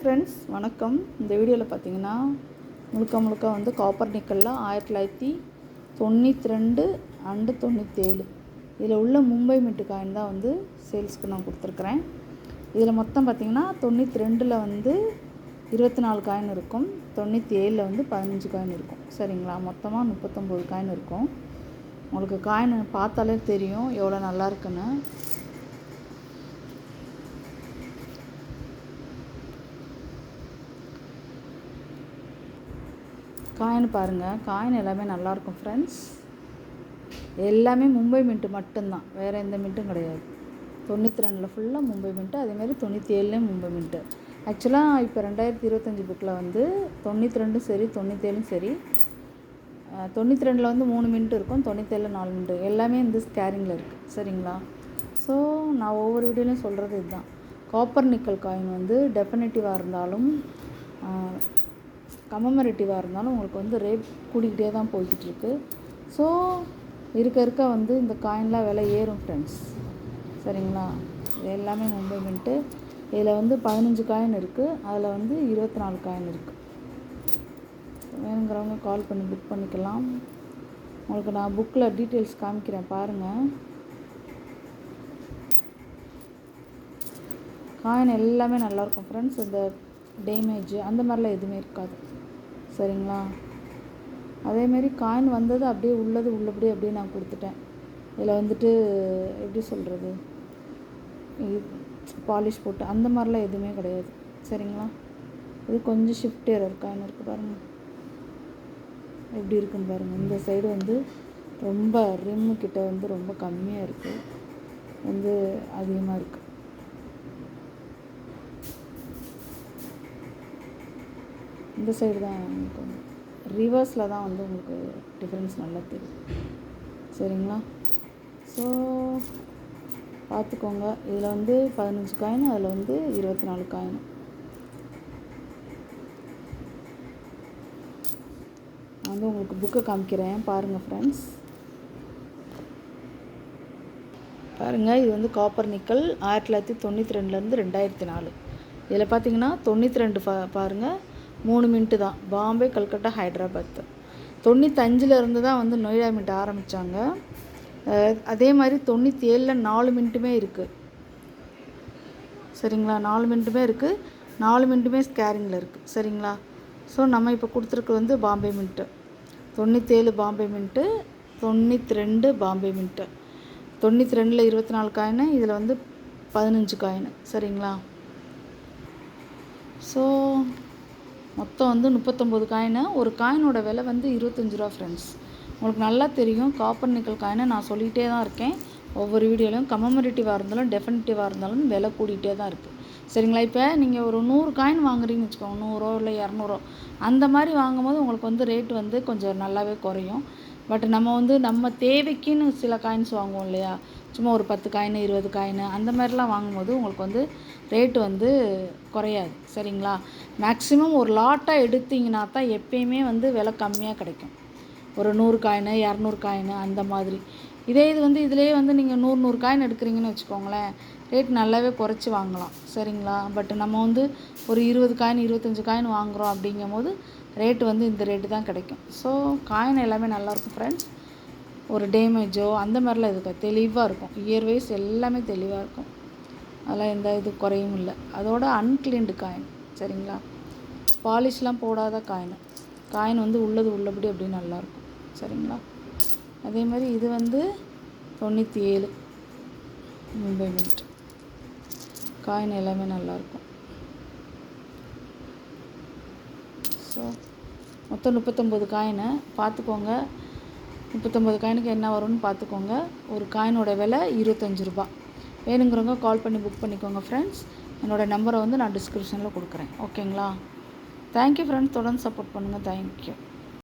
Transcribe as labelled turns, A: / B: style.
A: Friends, வணக்கம். இந்த வீடியோவில் பார்த்தீங்கன்னா முழுக்க வந்து காப்பர் நிக்கலில் 1992 அண்டு 97 இதில் உள்ள மும்பை மின்ட் காயின் தான் வந்து சேல்ஸ்க்கு நான் கொடுத்துருக்குறேன். இதில் மொத்தம் பார்த்திங்கன்னா 92ல் வந்து 24 காயின் இருக்கும், 97ல் வந்து 15 காயின் இருக்கும். சரிங்களா, மொத்தமாக 39 காயின் இருக்கும். உங்களுக்கு காயின் பார்த்தாலே தெரியும் எவ்வளோ நல்லா இருக்குன்னு. காயின் பாருங்கள், காயின் எல்லாமே நல்லாயிருக்கும் ஃப்ரெண்ட்ஸ். எல்லாமே மும்பை மின்ட்டு மட்டும்தான், வேறு எந்த மின்ட்டும் கிடையாது. 92ல் ஃபுல்லாக மும்பை மின்ட்டு, அதேமாதிரி 97லேயும் மும்பை மின்ட்டு. ஆக்சுவலாக இப்போ 2025 புக்கில் வந்து 92 சரி 97ம் சரி, 92ல் வந்து 3 மின்ட்டு இருக்கும், 97ல் 4 மின்ட்டு, எல்லாமே இந்த ஸ்கேரிங்கில் இருக்குது. சரிங்களா, ஸோ நான் ஒவ்வொரு வீடியோலையும் சொல்கிறது இதுதான். காப்பர் நிக்கல் காயின் வந்து டெஃபினட்டிவாக இருந்தாலும் கமமரேட்டிவாக இருந்தாலும் உங்களுக்கு வந்து ரேட் கூடிக்கிட்டே தான் போய்கிட்டுருக்கு. ஸோ இருக்க வந்து இந்த காயின்லாம் விலை ஏறும் ஃப்ரெண்ட்ஸ். சரிங்களா, இது எல்லாமே மும்பை மின்ட்டு. இதில் வந்து 15 காயின் இருக்குது, அதில் வந்து 24 காயின் இருக்குது. வேணுங்கிறவங்க கால் பண்ணி புக் பண்ணிக்கலாம். உங்களுக்கு நான் புக்கில் டீட்டெயில்ஸ் காமிக்கிறேன் பாருங்கள். காயின் எல்லாமே நல்லாயிருக்கும் ஃப்ரெண்ட்ஸ். இந்த டேமேஜ் அந்த மாதிரிலாம் எதுவுமே இருக்காது. சரிங்களா, அதேமாரி காயின் வந்தது அப்படியே உள்ளபடியே அப்படியே நான் கொடுத்துட்டேன். இதில் வந்துட்டு எப்படி சொல்கிறது, பாலிஷ் போட்டு அந்த மாதிரிலாம் எதுவுமே கிடையாது. சரிங்களா, இது கொஞ்சம் ஷிஃப்ட் எரர் காயின் இருக்குது பாருங்கள், எப்படி இருக்குன்னு பாருங்கள். இந்த சைடு வந்து ரொம்ப ரிம்மு கிட்ட வந்து ரொம்ப கம்மியாக இருக்குது, வந்து அதிகமாக இருக்குது. இந்த சைடு தான் உங்களுக்கு வந்து ரிவர்ஸில் தான் வந்து உங்களுக்கு டிஃப்ரென்ஸ் நல்லா தெரியும். சரிங்களா, ஸோ பார்த்துக்கோங்க. இதில் வந்து 15 காயின், அதில் வந்து 24 காயின். நான் வந்து உங்களுக்கு புக்கை காமிக்கிறேன் பாருங்கள் ஃப்ரெண்ட்ஸ். பாருங்கள், இது வந்து காப்பர் நிக்கல் 1992லேருந்து 2004. இதில் பார்த்தீங்கன்னா 92 பாருங்கள் 3 மின்ட்டு தான், பாம்பே, கல்கட்டா, ஹைதராபாத். 95லேருந்து தான் வந்து நொய்டா மின்ட் ஆரம்பித்தாங்க. அதே மாதிரி 97ல் 4 மின்ட்டுமே இருக்குது. சரிங்களா, 4 மின்ட்டுமே இருக்குது, 4 மின்ட்டுமே ஸ்கேரிங்கில் இருக்குது. சரிங்களா, ஸோ நம்ம இப்போ கொடுத்துருக்கு வந்து Bombay mint. 97 Bombay mint, 92 Bombay mint. 92ல் 24 காயின், இதில் வந்து 15 காயின். சரிங்களா, ஸோ மொத்தம் வந்து 39 காயின். ஒரு காயினோட விலை வந்து 25 ரூபா ஃப்ரெண்ட்ஸ். உங்களுக்கு நல்லா தெரியும், காப்பர் நிக்கல் காயினை நான் சொல்லிகிட்டே தான் இருக்கேன் ஒவ்வொரு வீடியோலையும். கமமரேட்டிவாக இருந்தாலும் டெஃபினட்டிவாக இருந்தாலும் விலை கூடிகிட்டே தான் இருக்குது. சரிங்களா, இப்போ நீங்கள் ஒரு 100 காயின் வாங்குறீங்கன்னு வச்சுக்கோங்க, 100 இல்லை 200 அந்த மாதிரி வாங்கும்போது உங்களுக்கு வந்து ரேட் வந்து கொஞ்சம் நல்லாவே குறையும். பட் நம்ம வந்து நம்ம தேவைக்குன்னு சில காயின்ஸ் வாங்குவோம் இல்லையா, சும்மா ஒரு 10 காயின் 20 காயின் அந்த மாதிரிலாம் வாங்கும்போது உங்களுக்கு வந்து ரேட்டு வந்து குறையாது. சரிங்களா, மேக்ஸிமம் ஒரு லாட்டாக எடுத்திங்கன்னா தான் எப்பயுமே வந்து விலை கம்மியாக கிடைக்கும். ஒரு 100 காயின் 200 காயின் அந்த மாதிரி. இது வந்து இதிலே வந்து நீங்கள் 100 காயின் எடுக்கிறீங்கன்னு வச்சுக்கோங்களேன், ரேட் நல்லாவே குறைச்சி வாங்கலாம். சரிங்களா, பட் நம்ம வந்து ஒரு 20 காயின் 25 காயின் வாங்குகிறோம் அப்படிங்கும் போது ரேட்டு வந்து இந்த ரேட்டு தான் கிடைக்கும். ஸோ காயின் எல்லாமே நல்லாயிருக்கும் ஃப்ரெண்ட்ஸ். ஒரு டேமேஜோ அந்த மாதிரிலாம் இருக்காது, தெளிவாக இருக்கும். இயர்வைஸ் எல்லாமே தெளிவாக இருக்கும், அதெல்லாம் எந்த இது குறையும் இல்லை. அதோட அன்கிளீன்டு காயின். சரிங்களா, பாலிஷ்லாம் போடாத காயின் வந்து உள்ளபடி அப்படியே நல்லாயிருக்கும். சரிங்களா, அதே மாதிரி இது வந்து 97 மும்பை மின்ட் காயின் எல்லாமே நல்லாயிருக்கும். ஸோ மொத்தம் 39 காயினை பார்த்துக்கோங்க. 39 காயினுக்கு என்ன வரும்னு பார்த்துக்கோங்க. ஒரு காயினோட விலை 25 ரூபா. வேணுங்கிறவங்க கால் பண்ணி புக் பண்ணிக்கோங்க ஃப்ரெண்ட்ஸ். என்னோடய நம்பரை வந்து நான் டிஸ்கிரிப்ஷனில் கொடுக்குறேன். ஓகேங்களா, தேங்க்யூ ஃப்ரெண்ட்ஸ். தொடர்ந்து சப்போர்ட் பண்ணுங்கள். தேங்க்யூ.